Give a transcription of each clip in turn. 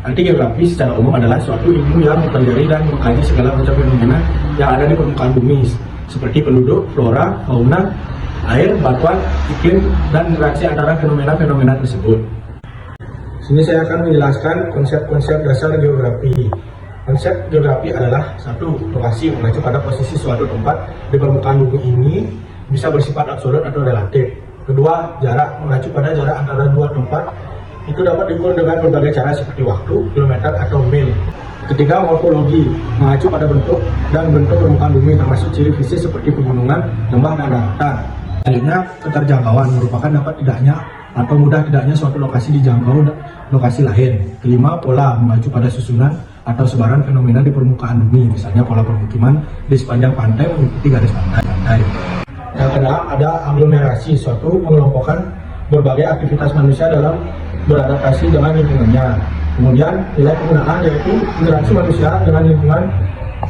Arti geografi secara umum adalah suatu ilmu yang mempelajari dan mengkaji segala macam fenomena yang ada di permukaan bumi, seperti penduduk, flora, fauna, air, batuan, iklim, dan interaksi antara fenomena-fenomena tersebut. Sini saya akan menjelaskan konsep-konsep dasar geografi. Konsep geografi adalah satu, lokasi mengacu pada posisi suatu tempat di permukaan bumi ini bisa bersifat absolut atau relatif. Kedua, jarak mengacu pada jarak antara dua tempat itu dapat diukur dengan berbagai cara seperti waktu, kilometer, atau mil. Ketiga, morfologi mengacu pada bentuk dan bentuk permukaan bumi termasuk ciri fisik seperti pegunungan, lembah, dan daratan. Selanjutnya, keterjangkauan merupakan dapat tidaknya atau mudah tidaknya suatu lokasi dijangkau lokasi lain. Kelima, pola mengacu pada susunan atau sebaran fenomena di permukaan bumi, misalnya pola permukiman di sepanjang pantai mengikuti garis pantai. Yang keenam, ada aglomerasi, suatu mengelompokkan berbagai aktivitas manusia dalam beradaptasi dengan lingkungannya. Kemudian nilai penggunaan yaitu interaksi manusia dengan lingkungan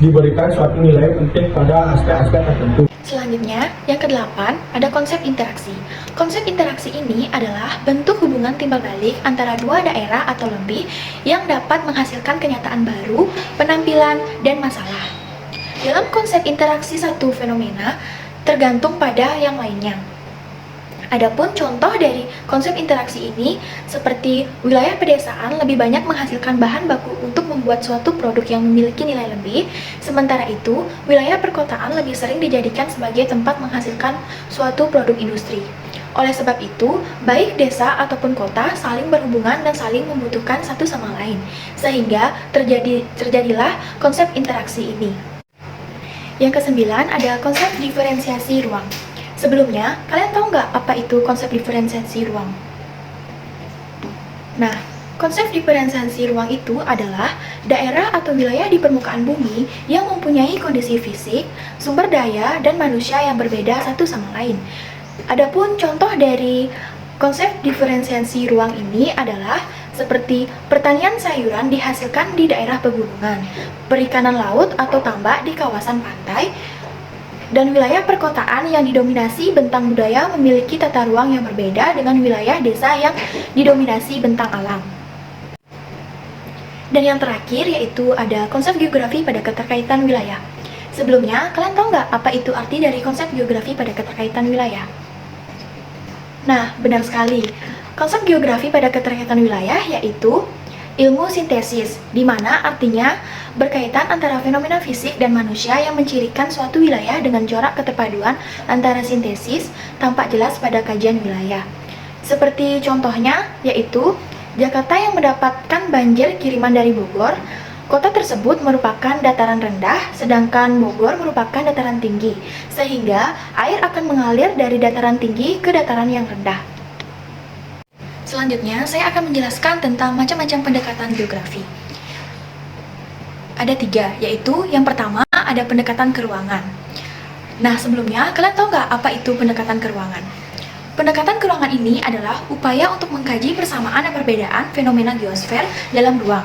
diberikan suatu nilai penting pada aspek-aspek tertentu. Selanjutnya, yang kedelapan, ada konsep interaksi. Konsep interaksi ini adalah bentuk hubungan timbal balik antara dua daerah atau lebih yang dapat menghasilkan kenyataan baru, penampilan, dan masalah. Dalam konsep interaksi satu fenomena tergantung pada yang lainnya. Adapun contoh dari konsep interaksi ini seperti wilayah pedesaan lebih banyak menghasilkan bahan baku untuk membuat suatu produk yang memiliki nilai lebih, sementara itu wilayah perkotaan lebih sering dijadikan sebagai tempat menghasilkan suatu produk industri. Oleh sebab itu, baik desa ataupun kota saling berhubungan dan saling membutuhkan satu sama lain, sehingga terjadilah konsep interaksi ini. Yang kesembilan ada konsep diferensiasi ruang. Sebelumnya, kalian tahu nggak apa itu konsep diferensiasi ruang? Nah, konsep diferensiasi ruang itu adalah daerah atau wilayah di permukaan bumi yang mempunyai kondisi fisik, sumber daya, dan manusia yang berbeda satu sama lain. Adapun contoh dari konsep diferensiasi ruang ini adalah seperti pertanian sayuran dihasilkan di daerah pegunungan, perikanan laut atau tambak di kawasan pantai, dan wilayah perkotaan yang didominasi bentang budaya memiliki tata ruang yang berbeda dengan wilayah desa yang didominasi bentang alam. Dan yang terakhir yaitu ada konsep geografi pada keterkaitan wilayah. Sebelumnya, kalian tahu nggak apa itu arti dari konsep geografi pada keterkaitan wilayah? Nah, benar sekali. Konsep geografi pada keterkaitan wilayah yaitu ilmu sintesis, di mana artinya berkaitan antara fenomena fisik dan manusia yang mencirikan suatu wilayah dengan corak keterpaduan antara sintesis tampak jelas pada kajian wilayah. Seperti contohnya yaitu Jakarta yang mendapatkan banjir kiriman dari Bogor. Kota tersebut merupakan dataran rendah, sedangkan Bogor merupakan dataran tinggi, sehingga air akan mengalir dari dataran tinggi ke dataran yang rendah. Selanjutnya, saya akan menjelaskan tentang macam-macam pendekatan geografi. Ada 3, yaitu yang pertama ada pendekatan ke ruangan. Nah, sebelumnya, kalian tahu nggak apa itu pendekatan ke ruangan? Pendekatan ke ruangan ini adalah upaya untuk mengkaji persamaan dan perbedaan fenomena geosfer dalam ruang.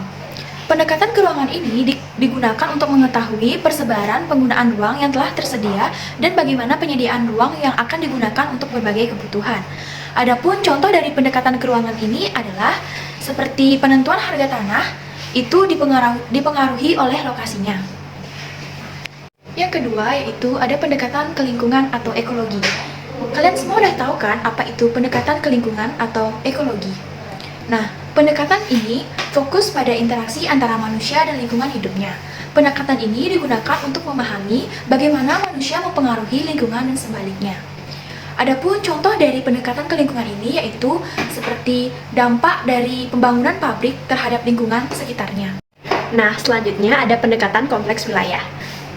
Pendekatan ke ruangan ini digunakan untuk mengetahui persebaran penggunaan ruang yang telah tersedia dan bagaimana penyediaan ruang yang akan digunakan untuk berbagai kebutuhan. Adapun contoh dari pendekatan ke ruangan ini adalah seperti penentuan harga tanah, itu dipengaruhi oleh lokasinya. Yang kedua yaitu ada pendekatan ke lingkungan atau ekologi. Kalian semua udah tahu kan apa itu pendekatan ke lingkungan atau ekologi? Nah, pendekatan ini fokus pada interaksi antara manusia dan lingkungan hidupnya. Pendekatan ini digunakan untuk memahami bagaimana manusia mempengaruhi lingkungan dan sebaliknya. Adapun contoh dari pendekatan ke lingkungan ini yaitu seperti dampak dari pembangunan pabrik terhadap lingkungan sekitarnya. Nah, selanjutnya ada pendekatan kompleks wilayah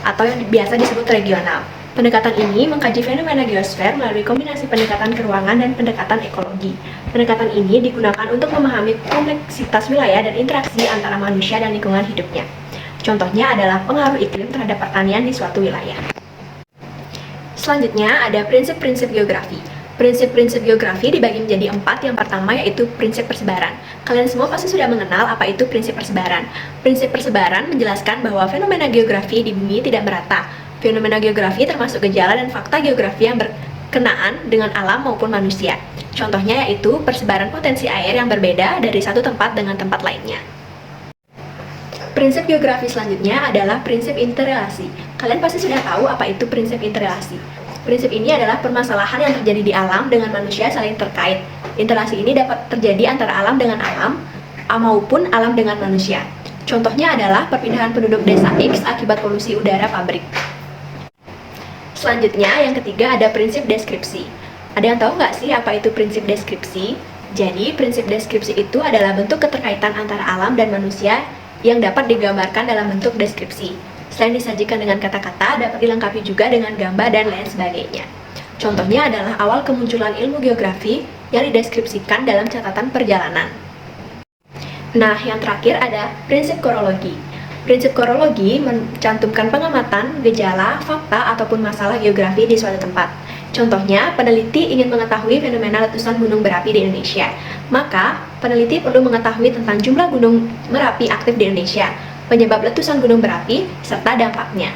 atau yang biasa disebut regional. Pendekatan ini mengkaji fenomena geosfer melalui kombinasi pendekatan ke ruangan dan pendekatan ekologi. Pendekatan ini digunakan untuk memahami kompleksitas wilayah dan interaksi antara manusia dan lingkungan hidupnya. Contohnya adalah pengaruh iklim terhadap pertanian di suatu wilayah. Selanjutnya ada prinsip-prinsip geografi. Prinsip-prinsip geografi dibagi menjadi 4. Yang pertama yaitu prinsip persebaran. Kalian semua pasti sudah mengenal apa itu prinsip persebaran. Prinsip persebaran menjelaskan bahwa fenomena geografi di bumi tidak merata. Fenomena geografi termasuk gejala dan fakta geografi yang berkenaan dengan alam maupun manusia. Contohnya yaitu persebaran potensi air yang berbeda dari satu tempat dengan tempat lainnya. Prinsip geografi selanjutnya adalah prinsip interrelasi. Kalian pasti sudah tahu apa itu prinsip interrelasi. Prinsip ini adalah permasalahan yang terjadi di alam dengan manusia saling terkait. Interrelasi ini dapat terjadi antara alam dengan alam, maupun alam dengan manusia. Contohnya adalah perpindahan penduduk desa X akibat polusi udara pabrik. Selanjutnya, yang ketiga ada prinsip deskripsi. Ada yang tahu nggak sih apa itu prinsip deskripsi? Jadi, prinsip deskripsi itu adalah bentuk keterkaitan antara alam dan manusia yang dapat digambarkan dalam bentuk deskripsi. Selain disajikan dengan kata-kata, dapat dilengkapi juga dengan gambar dan lain sebagainya. Contohnya adalah awal kemunculan ilmu geografi yang dideskripsikan dalam catatan perjalanan. Nah, yang terakhir ada prinsip korologi. Prinsip korologi mencantumkan pengamatan, gejala, fakta, ataupun masalah geografi di suatu tempat. Contohnya, peneliti ingin mengetahui fenomena letusan gunung berapi di Indonesia. Maka, peneliti perlu mengetahui tentang jumlah gunung berapi aktif di Indonesia, penyebab letusan gunung berapi, serta dampaknya.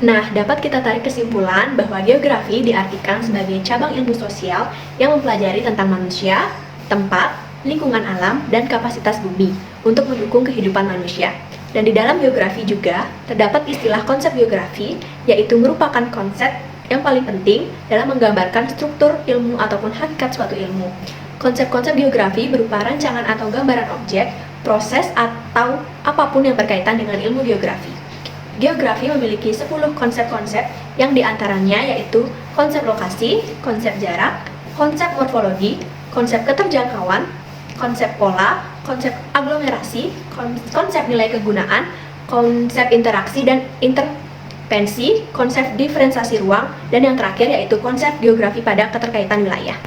Nah, dapat kita tarik kesimpulan bahwa geografi diartikan sebagai cabang ilmu sosial yang mempelajari tentang manusia, tempat, lingkungan alam, dan kapasitas bumi untuk mendukung kehidupan manusia. Dan di dalam geografi juga terdapat istilah konsep geografi, yaitu merupakan konsep yang paling penting dalam menggambarkan struktur ilmu ataupun hakikat suatu ilmu. Konsep-konsep geografi berupa rancangan atau gambaran objek, proses, atau apapun yang berkaitan dengan ilmu geografi. Geografi memiliki 10 konsep-konsep yang diantaranya yaitu konsep lokasi, konsep jarak, konsep morfologi, konsep keterjangkauan, konsep pola, konsep aglomerasi, konsep nilai kegunaan, konsep interaksi dan intervensi, konsep diferensiasi ruang, dan yang terakhir yaitu konsep geografi pada keterkaitan wilayah.